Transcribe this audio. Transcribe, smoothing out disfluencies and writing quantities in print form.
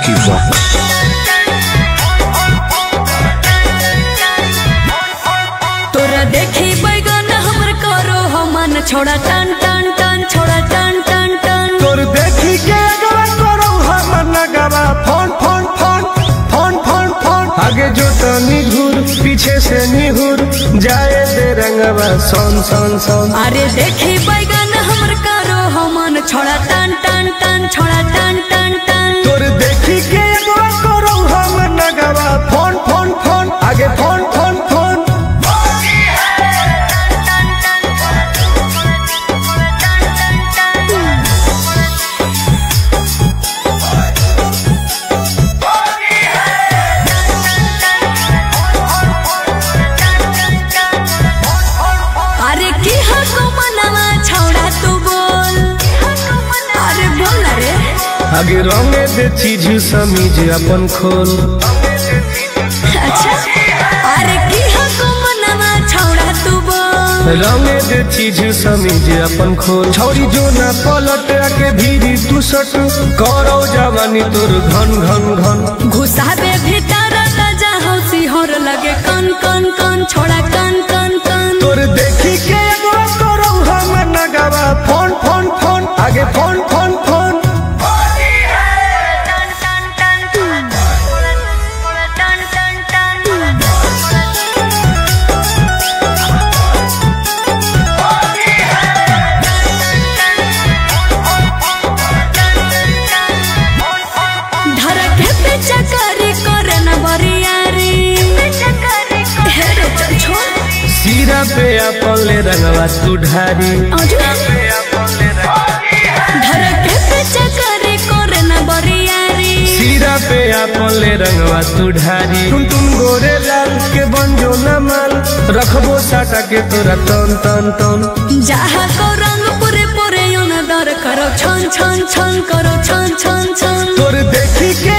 Vicky Vox। तोरा देखी बैगन हमर करो हो मन छोड़ा टन टन टन छोड़ा टन टन टन तोर देखी के अगवा करो हम नगवा phone phone phone phone phone phone आगे जो तनी घूर पीछे से निहुर जाए दे रंगवा सोन सोन सोन। अरे देखी बैगन हमर करो हो मन छोड़ा टन टन टन छोड़ा टन टन टन तोर देखी के अगवा करो हम नगवा फोन फोन फोन आगे फोन फोन फोन। अरे की हको मनवा छोड़ा तू बोल अरे बोल रे आगे रंगे दे चीज समीज अपन खोल। अच्छा अरे की हको मनवा छोड़ा तू बोल रंगे दे चीज समीज अपन खोल। छौरी जो ना पलट के भीरी तू सट करो जवानी तोर घन घन घन घुसाबे भीतर राजा हौसी होर लगे कन कन कन छोड़ा कन कन कन तोर देखी के एगो करो हम नगवा फोन फोन फोन आगे फोन फोन फोन। धरके पे चकरी करे न बरियारी हेरे चल छोड़ सीरा पे अपन ले रंगवा तू ढारी। धरके पे चकरी करे न बरियारी सीरा पे अपन ले रंगवा तू ढारी। तुम गोरे लाल के बंजो न माल रखबो साटा के तोरा तन तन तन जहाँ को रंग पूरे पूरे यूं न दर करो छन छन छन करो छन छन छन तोर देखी के